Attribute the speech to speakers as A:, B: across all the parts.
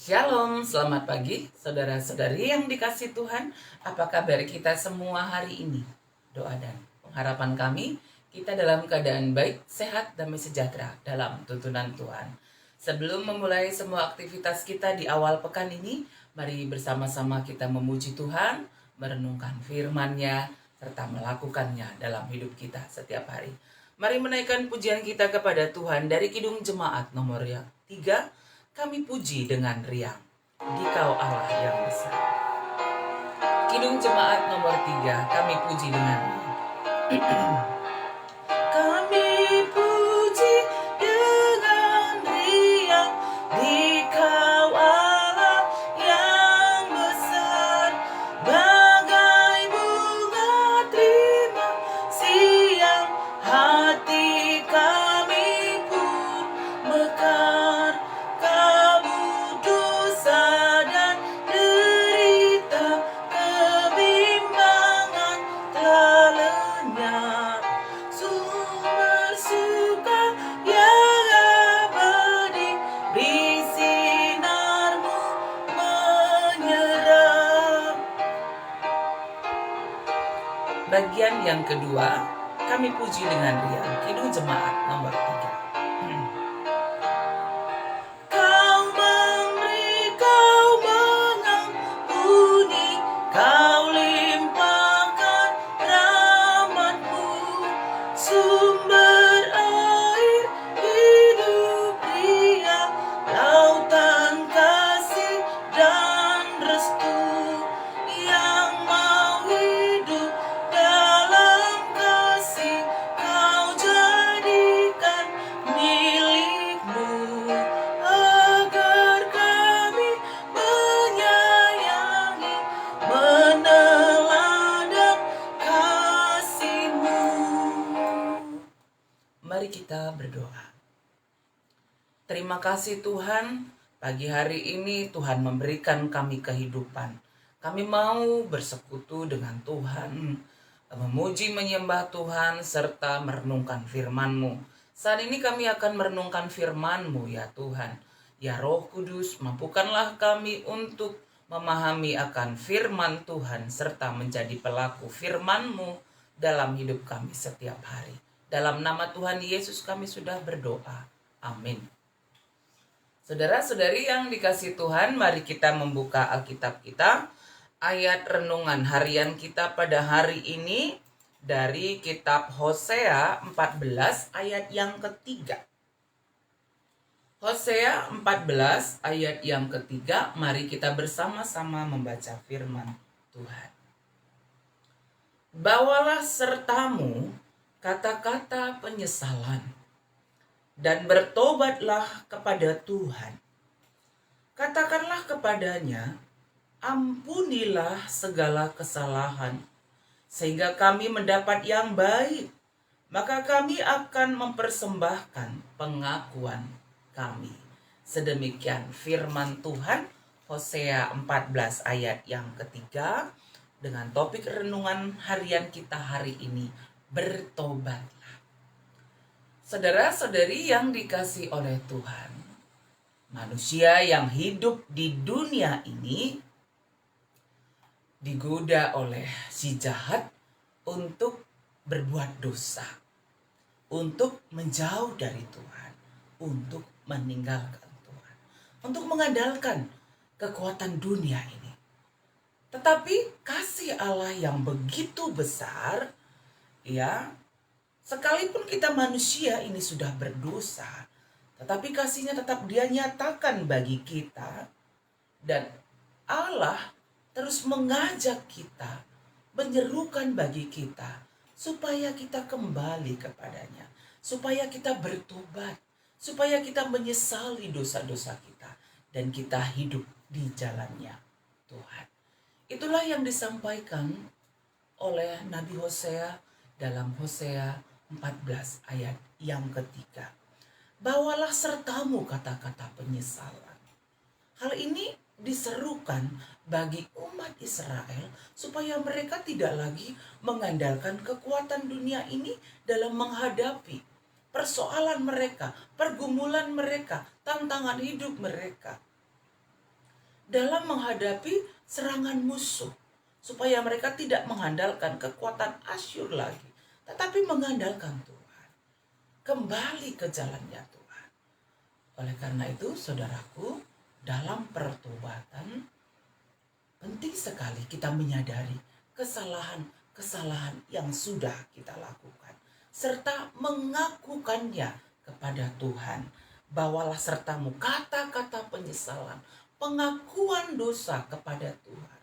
A: Shalom, selamat pagi saudara-saudari yang dikasih Tuhan. Apa kabar kita semua hari ini? Doa dan pengharapan kami, kita dalam keadaan baik, sehat, damai sejahtera dalam tuntunan Tuhan. Sebelum memulai semua aktivitas kita di awal pekan ini, mari bersama-sama kita memuji Tuhan, merenungkan firman-Nya, serta melakukannya dalam hidup kita setiap hari. Mari menaikkan pujian kita kepada Tuhan dari Kidung Jemaat nomor yang 3. Kami puji dengan riang, Dikau Allah yang besar. Kidung Jemaat nomor 3, kami puji dengan riang. Kami puji dengan riang, Dikau Allah yang besar. Bagai bunga terima siang, hati kami pun mekar. Kamu dosa dan derita, kebimbangan telah lenyap. Sumber suka yang abadi, bersinarmu menyerap. Bagian yang kedua, kami puji dengan riang, Kidung Jemaat nomor 3. Kau memberi, kau mengampuni, kau limpahkan rahmat-Mu, sumber air hidup riang, lautan kasih dan restu, yang mau hidup dalam kasih, Kau jadikan milik-Mu, agar kami menyayangi, meneladan kasih-Mu. Mari kita berdoa. Terima kasih Tuhan, pagi hari ini Tuhan memberikan kami kehidupan. Kami mau bersekutu dengan Tuhan, memuji menyembah Tuhan, serta merenungkan firman-Mu. Saat ini kami akan merenungkan firman-Mu ya Tuhan. Ya Roh Kudus, mampukanlah kami untuk memahami akan firman Tuhan, serta menjadi pelaku firman-Mu dalam hidup kami setiap hari. Dalam nama Tuhan Yesus kami sudah berdoa. Amin. Saudara-saudari yang dikasih Tuhan, mari kita membuka Alkitab kita. Ayat renungan harian kita pada hari ini dari kitab Hosea 14 ayat yang ketiga. Hosea 14 ayat yang ketiga, mari kita bersama-sama membaca firman Tuhan. Bawalah sertamu kata-kata penyesalan, dan bertobatlah kepada Tuhan. Katakanlah kepadanya, ampunilah segala kesalahan, sehingga kami mendapat yang baik. Maka kami akan mempersembahkan pengakuan kami. Sedemikian firman Tuhan, Hosea 14 ayat yang ketiga, dengan topik renungan harian kita hari ini, bertobatlah. Saudara-saudari yang dikasih oleh Tuhan, manusia yang hidup di dunia ini digoda oleh si jahat untuk berbuat dosa, untuk menjauh dari Tuhan, untuk meninggalkan Tuhan, untuk mengandalkan kekuatan dunia ini. Tetapi kasih Allah yang begitu besar, ya, sekalipun kita manusia ini sudah berdosa, tetapi kasihnya tetap Dia nyatakan bagi kita. Dan Allah terus mengajak kita, menyerukan bagi kita, supaya kita kembali kepadanya, supaya kita bertobat, supaya kita menyesali dosa-dosa kita, dan kita hidup di jalannya Tuhan. Itulah yang disampaikan oleh Nabi Hosea dalam Hosea 14 ayat yang ketiga. Bawalah sertamu kata-kata penyesalan. Hal ini diserukan bagi umat Israel supaya mereka tidak lagi mengandalkan kekuatan dunia ini dalam menghadapi persoalan mereka, pergumulan mereka, tantangan hidup mereka. dalam menghadapi serangan musuh, supaya mereka tidak mengandalkan kekuatan Asyur lagi, tetapi mengandalkan Tuhan. Kembali ke jalannya Tuhan. Oleh karena itu, saudaraku, dalam pertobatan penting sekali kita menyadari kesalahan-kesalahan yang sudah kita lakukan, serta mengakukannya kepada Tuhan. Bawalah sertamu kata-kata penyesalan, pengakuan dosa kepada Tuhan.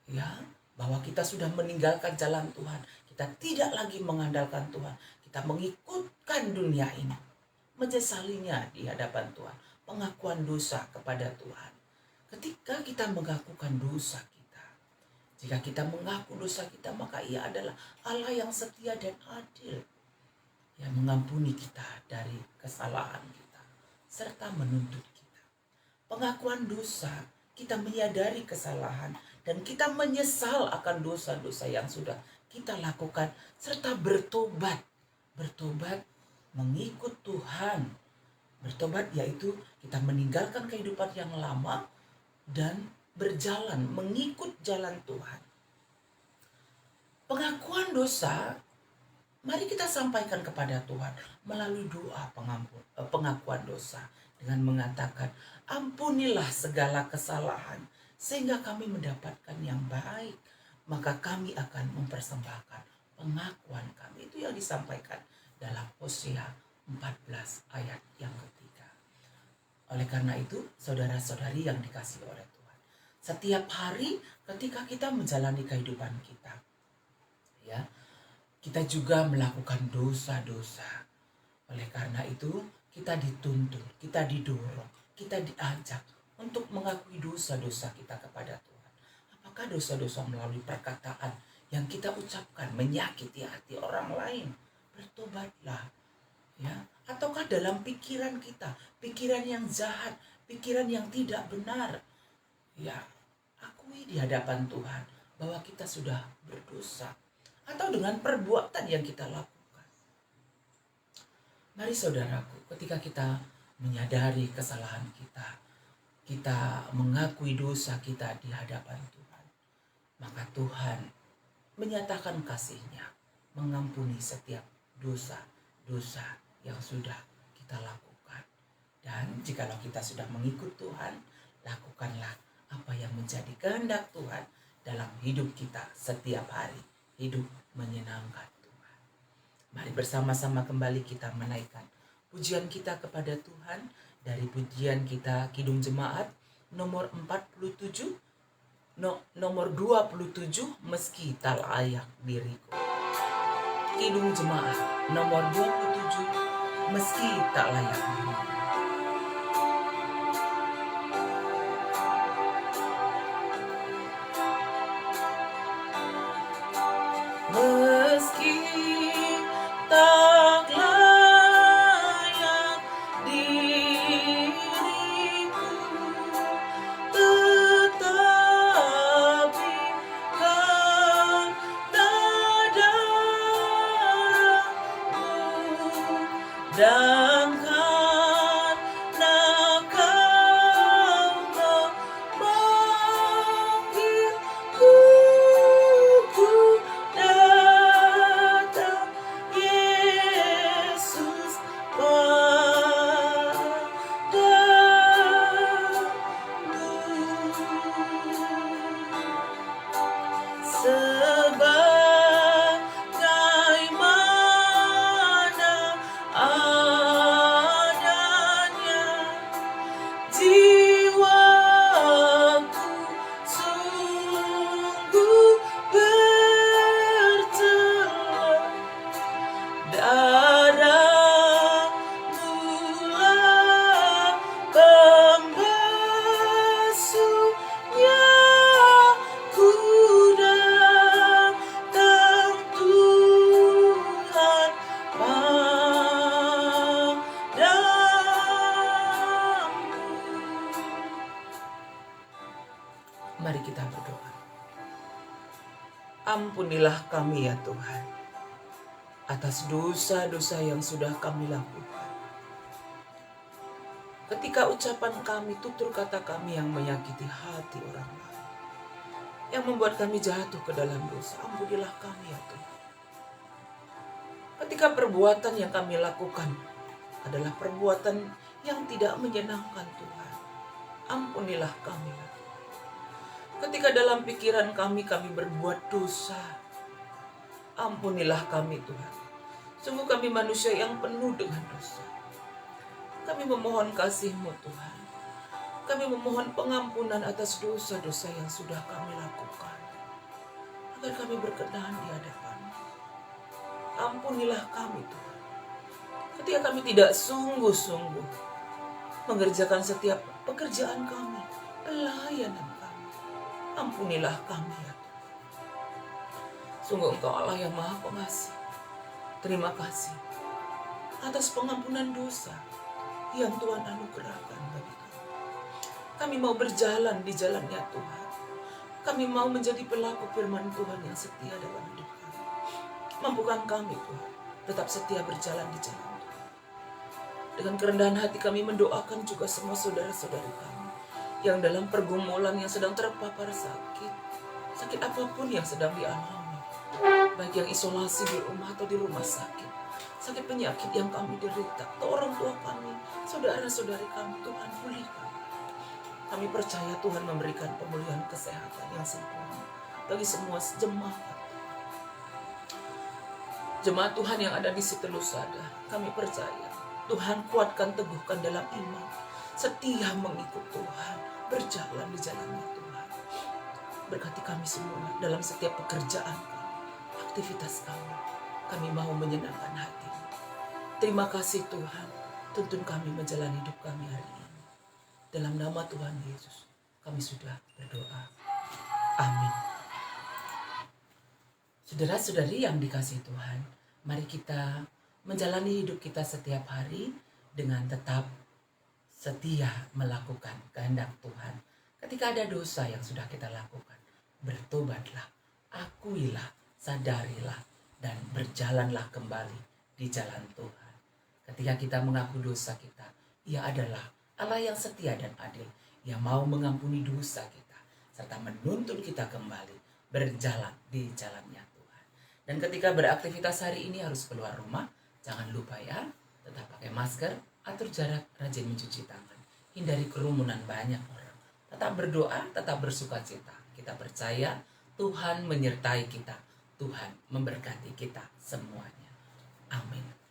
A: Ya, bahwa kita sudah meninggalkan jalan Tuhan. Kita tidak lagi mengandalkan Tuhan. Kita mengikutkan dunia ini. Menyesalinya di hadapan Tuhan. Pengakuan dosa kepada Tuhan. Ketika kita mengakukan dosa kita, jika kita mengaku dosa kita, maka Ia adalah Allah yang setia dan adil, yang mengampuni kita dari kesalahan kita, serta menuntut kita. Pengakuan dosa, kita menyadari kesalahan, dan kita menyesal akan dosa-dosa yang sudah kita lakukan, serta bertobat. Bertobat mengikut Tuhan. Bertobat yaitu kita meninggalkan kehidupan yang lama dan berjalan mengikut jalan Tuhan. Pengakuan dosa, mari kita sampaikan kepada Tuhan melalui doa pengakuan dosa dengan mengatakan, ampunilah segala kesalahan sehingga kami mendapatkan yang baik, maka kami akan mempersembahkan pengakuan kami. Itu yang disampaikan dalam Hosea 14 ayat yang ketiga. Oleh karena itu, saudara-saudari yang dikasihi oleh Tuhan, setiap hari ketika kita menjalani kehidupan kita, ya, kita juga melakukan dosa-dosa. Oleh karena itu, kita dituntut, kita didorong, kita diajak untuk mengakui dosa-dosa kita kepada Tuhan. Apakah dosa-dosa melalui perkataan yang kita ucapkan menyakiti hati orang lain? Bertobatlah, ya. Ataukah dalam pikiran kita, pikiran yang jahat, pikiran yang tidak benar, ya, akui di hadapan Tuhan bahwa kita sudah berdosa, atau dengan perbuatan yang kita lakukan. Mari saudaraku, ketika kita menyadari kesalahan kita, kita mengakui dosa kita di hadapan Tuhan, maka Tuhan menyatakan kasih-Nya, mengampuni setiap dosa-dosa yang sudah kita lakukan. Dan jikalau kita sudah mengikut Tuhan, lakukanlah apa yang menjadi kehendak Tuhan dalam hidup kita setiap hari. Hidup menyenangkan Tuhan. Mari bersama-sama kembali kita menaikkan pujian kita kepada Tuhan dari pujian kita Kidung Jemaat nomor 47, nomor 27, meski tak layak diriku. Kidung Jemaat nomor 27, meski tak layak diriku. Meski tak layak diriku, tetapi karena darah-Mu dan karena Kau memanggilku, ku datang, Yesus, sebagaimana adanya jiwaku sungguh bertelah, darah-Mulah pembasuhnya, ku datang Tuhan padamu. Mari kita berdoa. Ampunilah kami ya Tuhan, atas dosa-dosa yang sudah kami lakukan. Ketika ucapan kami, tutur kata kami yang menyakiti hati orang lain, yang membuat kami jatuh ke dalam dosa, ampunilah kami ya Tuhan. Ketika perbuatan yang kami lakukan adalah perbuatan yang tidak menyenangkan Tuhan, ampunilah kami ya Tuhan. Ketika dalam pikiran kami berbuat dosa, ampunilah kami Tuhan. Sungguh kami manusia yang penuh dengan dosa. Kami memohon kasih-Mu Tuhan. Kami memohon pengampunan atas dosa-dosa yang sudah kami lakukan, agar kami berkenan di hadapan-Mu. Ampunilah kami Tuhan. Ketika kami tidak sungguh-sungguh mengerjakan setiap pekerjaan kami, pelayanan kami, ampunilah kami ya Tuhan. Sungguh Engkau Allah yang Maha Pengasih. Terima kasih atas pengampunan dosa yang Tuhan anugerahkan bagi kami. Kami mau berjalan di jalan-Nya Tuhan. Kami mau menjadi pelaku firman Tuhan yang setia dalam hidup kami. Mampukan kami Tuhan tetap setia berjalan di jalan Tuhan. Dengan kerendahan hati kami mendoakan juga semua saudara-saudari kami yang dalam pergumulan, yang sedang terpapar sakit apapun yang sedang dialami, baik yang isolasi di rumah atau di rumah sakit penyakit yang kami derita, atau orang tua kami, saudara-saudari kami, Tuhan pulihkan. Kami percaya Tuhan memberikan pemulihan kesehatan yang sempurna bagi semua jemaat Tuhan yang ada di City Lusada. Kami percaya Tuhan kuatkan, teguhkan dalam iman, setia mengikut Tuhan, berjalan di jalan-Nya Tuhan. Berkati kami semua dalam setiap pekerjaan kami, aktivitas kami. Kami mau menyenangkan hati. Terima kasih Tuhan, tuntun kami menjalani hidup kami hari ini. Dalam nama Tuhan Yesus, kami sudah berdoa. Amin. Saudara-saudari yang dikasihi Tuhan, mari kita menjalani hidup kita setiap hari dengan tetap setia melakukan kehendak Tuhan. Ketika ada dosa yang sudah kita lakukan, bertobatlah, akuilah, sadarilah, dan berjalanlah kembali di jalan Tuhan. Ketika kita mengaku dosa kita, Ia adalah Allah yang setia dan adil, yang mau mengampuni dosa kita, serta menuntun kita kembali berjalan di jalan-Nya Tuhan. Dan ketika beraktivitas hari ini harus keluar rumah, jangan lupa ya, tetap pakai masker, atur jarak, rajin mencuci tangan, hindari kerumunan banyak orang. Tetap berdoa, tetap bersukacita. Kita percaya Tuhan menyertai kita, Tuhan memberkati kita semuanya. Amin.